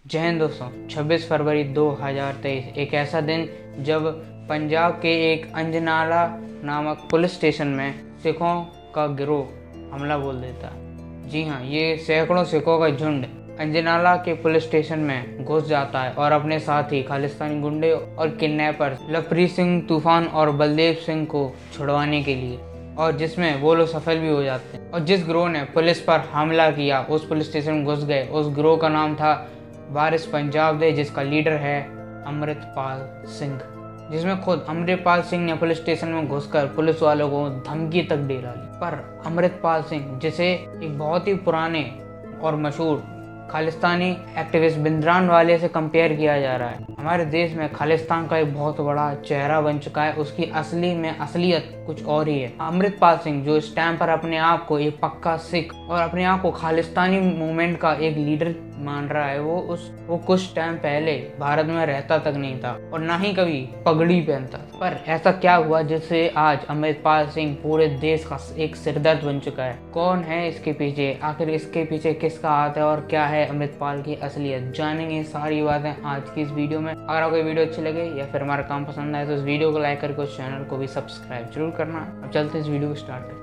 जय हिंद दोस्तों। 26 फरवरी 2023 एक ऐसा दिन जब पंजाब के एक अंजनाला नामक पुलिस स्टेशन में सिखों का गिरोह हमला बोल देता है। जी हाँ, ये सैकड़ों सिखों का झुंड अंजनाला के पुलिस स्टेशन में घुस जाता है और अपने साथ ही खालिस्तानी गुंडे और किडनैपर लवप्रीत सिंह तूफान और बलदेव सिंह को छुड़वाने के लिए, और जिसमें वो लोग सफल भी हो जाते हैं। और जिस गिरोह ने पुलिस पर हमला किया उस पुलिस स्टेशन में घुस गए। उस गिरोह का नाम था वारिस पंजाब दे, जिसका लीडर है अमृतपाल सिंह, जिसमें खुद अमृतपाल सिंह ने पुलिस स्टेशन में घुसकर पुलिस वालों को धमकी तक दे डाली। पर अमृतपाल सिंह, जिसे एक बहुत ही पुराने और मशहूर खालिस्तानी एक्टिविस्ट भिंद्रानवाले से कंपेयर किया जा रहा है, हमारे देश में खालिस्तान का एक बहुत बड़ा चेहरा बन चुका है। उसकी असली में असलियत कुछ और ही है। अमृतपाल सिंह जो इस टाइम पर अपने आप को एक पक्का सिख और अपने आप को खालिस्तानी मूवमेंट का एक लीडर मान रहा है, वो कुछ टाइम पहले भारत में रहता तक नहीं था और ना ही कभी पगड़ी पहनता। पर ऐसा क्या हुआ जिससे आज अमृतपाल सिंह पूरे देश का एक सिरदर्द बन चुका है? कौन है इसके पीछे? आखिर इसके पीछे किसका हाथ है और क्या है अमृतपाल की असलियत? जानेंगे सारी बातें आज की इस वीडियो में। अगर आपको वीडियो अच्छी लगे या फिर हमारा काम पसंद आए तो इस वीडियो को लाइक करके उस चैनल को भी सब्सक्राइब जरूर करना। अब चलते हैं इस वीडियो को स्टार्ट करें।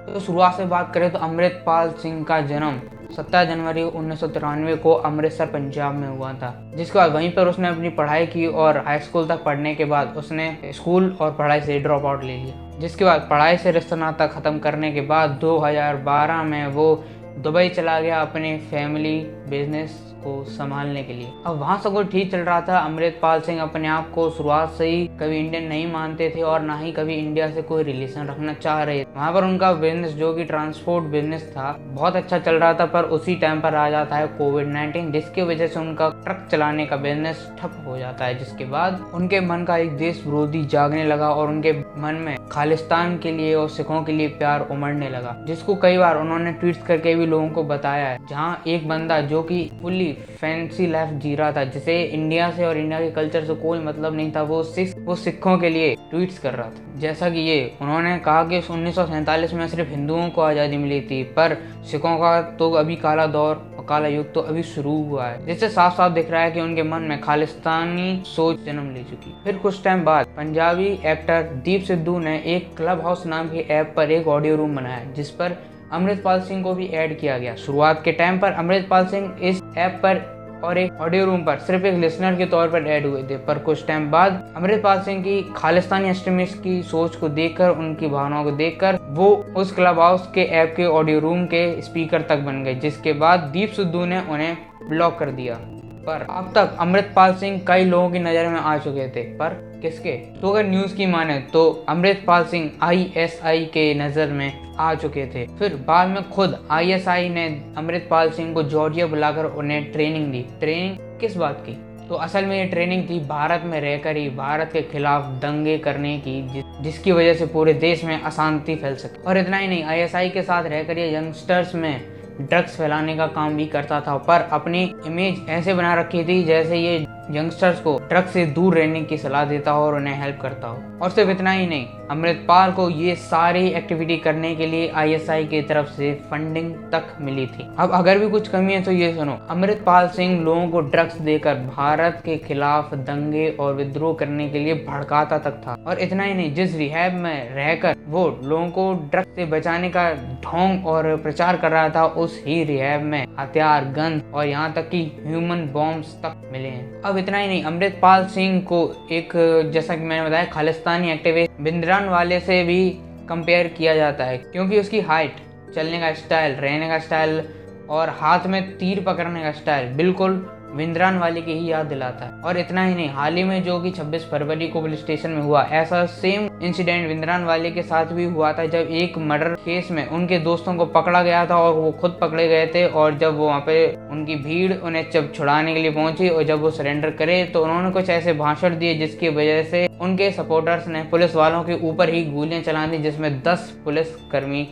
तो शुरुआत से बात करें तो अमृतपाल सिंह का जन्म 17 जनवरी 1993 को अमृतसर पंजाब में हुआ था, जिसके बाद वहीं पर उसने अपनी पढ़ाई की और हाई स्कूल तक पढ़ने के बाद उसने स्कूल और पढ़ाई से ड्रॉप आउट ले लिया। जिसके बाद पढ़ाई से रिश्ता नाता ख़त्म करने के बाद 2012 में वो दुबई चला गया अपने फैमिली बिजनेस को संभालने के लिए। अब वहाँ सब कुछ ठीक चल रहा था। अमृतपाल सिंह अपने आप को शुरुआत से ही कभी इंडियन नहीं मानते थे और ना ही कभी इंडिया से कोई रिलेशन रखना चाह रहे थे। वहाँ पर उनका बिजनेस जो कि ट्रांसपोर्ट बिजनेस था बहुत अच्छा चल रहा था, पर उसी टाइम पर आ जाता है कोविड-19, जिसकी वजह से उनका ट्रक चलाने का बिजनेस ठप हो जाता है। जिसके बाद उनके मन का एक देश विरोधी जागने लगा और उनके मन में खालिस्तान के लिए और सिखों के लिए प्यार उमड़ने लगा, जिसको कई बार उन्होंने ट्वीट करके भी लोगों को बताया है। जहाँ एक बंदा जो कि फुल्ली फैंसी लाइफ जी रहा था, जिसे इंडिया से और इंडिया के कल्चर से कोई मतलब नहीं था, वो सिखों के लिए ट्वीट्स कर रहा था। जैसा कि उन्होंने कहा कि 1947 में सिर्फ हिंदुओं को आज़ादी मिली थी, पर सिखों का तो अभी काला दौर और काला युग तो अभी शुरू हुआ है, जिससे साफ साफ दिख रहा है कि उनके मन में खालिस्तानी सोच जन्म ले चुकी। फिर कुछ टाइम बाद पंजाबी एक्टर दीप सिद्धू ने एक क्लब हाउस नाम की ऐप पर एक ऑडियो रूम बनाया, जिस पर अमृतपाल सिंह को भी ऐड किया गया। शुरुआत के टाइम पर अमृतपाल सिंह इस ऐप पर और एक ऑडियो रूम पर सिर्फ एक लिसनर के तौर पर ऐड हुए थे, पर कुछ टाइम बाद अमृतपाल सिंह की खालिस्तानी एक्सट्रीमिस्ट की सोच को देखकर, उनकी भावनाओं को देखकर वो उस क्लब हाउस के ऐप के ऑडियो रूम के स्पीकर तक बन गए, जिसके बाद दीप सिद्धू ने उन्हें ब्लॉक कर दिया। पर अब तक अमृतपाल सिंह कई लोगों की नज़र में आ चुके थे, पर किसके? तो अगर न्यूज़ की माने तो अमृतपाल सिंह ISI के नज़र में आ चुके थे। फिर बाद में खुद ISI ने अमृतपाल सिंह को जॉर्जिया बुलाकर उन्हें ट्रेनिंग दी। ट्रेनिंग किस बात की? तो असल में ये ट्रेनिंग थी भारत में रहकर ही भारत के खिलाफ दंगे करने की, जिसकी वजह से पूरे देश में अशांति फैल सके। और इतना ही नहीं, ISI के साथ रहकर ये यंगस्टर्स में ड्रग्स फैलाने का काम भी करता था, पर अपनी इमेज ऐसे बना रखी थी जैसे ये यंगस्टर्स को ड्रग्स से दूर रहने की सलाह देता हो और उन्हें हेल्प करता हो। और सिर्फ इतना ही नहीं, अमृतपाल को ये सारी एक्टिविटी करने के लिए ISI की तरफ से फंडिंग तक मिली थी। अब अगर भी कुछ कमी है तो ये सुनो, अमृतपाल सिंह लोगों को ड्रग्स देकर भारत के खिलाफ दंगे और विद्रोह करने के लिए भड़काता तक था। और इतना ही नहीं, जिस रिहैब में रहकर वो लोगों को ड्रग्स से बचाने का ढोंग और प्रचार कर रहा था, उस ही रिहैब में हथियार, गन और यहाँ तक कि ह्यूमन बॉम्ब्स तक मिले हैं। अब इतना ही नहीं, अमृतपाल सिंह को एक, जैसा कि मैंने बताया, खालिस्तानी एक्टिविस्ट भिंद्रानवाले से भी कंपेयर किया जाता है, क्योंकि उसकी हाइट, चलने का स्टाइल, रहने का स्टाइल और हाथ में तीर पकड़ने का स्टाइल बिल्कुल भिंद्रानवाले की ही याद दिलाता है। और इतना ही नहीं, हाल ही में जो कि 26 फरवरी को पुलिस स्टेशन में हुआ, ऐसा सेम इंसिडेंट भिंद्रानवाले के साथ भी हुआ था, जब एक मर्डर केस में उनके दोस्तों को पकड़ा गया था और वो खुद पकड़े गए थे। और जब वो वहाँ पे उनकी भीड़ उन्हें जब छुड़ाने के लिए पहुंची और जब वो सरेंडर करे तो उन्होंने कुछ ऐसे भाषण दिए जिसकी वजह से उनके सपोर्टर्स ने पुलिस वालों के ऊपर ही गोलियां चला दी, जिसमें 10 पुलिसकर्मी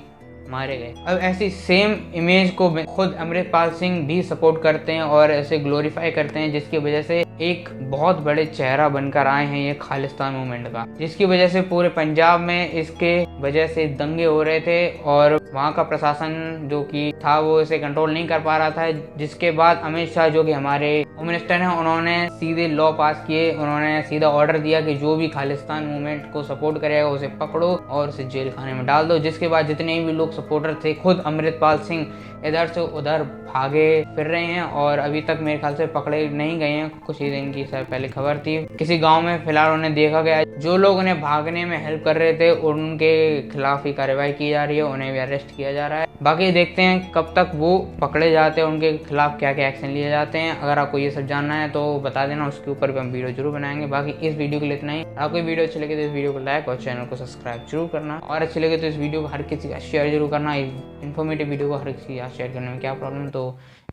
मारे गए। अब ऐसी सेम इमेज को खुद अमृतपाल सिंह भी सपोर्ट करते हैं और ऐसे ग्लोरीफाई करते हैं, जिसकी वजह से एक बहुत बड़े चेहरा बनकर आए हैं ये खालिस्तान मूवमेंट का, जिसकी वजह से पूरे पंजाब में इसके वजह से दंगे हो रहे थे और वहाँ का प्रशासन जो कि था वो इसे कंट्रोल नहीं कर पा रहा था। जिसके बाद अमित शाह जो कि हमारे होम मिनिस्टर हैं, उन्होंने सीधे लॉ पास किए, उन्होंने सीधा ऑर्डर दिया कि जो भी खालिस्तान मूवमेंट को सपोर्ट करेगा उसे पकड़ो और उसे जेल खाने में डाल दो। जिसके बाद जितने भी लोग सपोर्टर थे, खुद अमृतपाल सिंह इधर से उधर भागे फिर रहे हैं और अभी तक मेरे ख्याल से पकड़े नहीं गए हैं। कुछ ही दिन की शायद पहले खबर थी, किसी गांव में फिलहाल उन्हें देखा गया। जो लोग उन्हें भागने में हेल्प कर रहे थे उनके खिलाफ ही कार्रवाई की जा रही है, उन्हें भी अरेस्ट किया जा रहा है। बाकी देखते हैं कब तक वो पकड़े जाते हैं, उनके खिलाफ क्या क्या एक्शन लिए जाते हैं। अगर आपको ये सब जानना है तो बता देना, उसके ऊपर भी हम वीडियो जरूर बनाएंगे। बाकी इस वीडियो के लिए इतना ही। आपको वीडियो अच्छी लगे तो इस वीडियो को लाइक और चैनल को सब्सक्राइब जरूर करना, और अच्छी लगे तो इस वीडियो को हर किसी का शेयर जरूर करना। इन्फॉर्मेटिव वीडियो को हर किसी का शेयर करने में क्या प्रॉब्लम, तो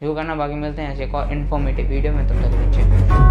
जो करना। बाकी मिलते हैं ऐसे एक और इन्फॉर्मेटिव वीडियो में, तब तक नीचे।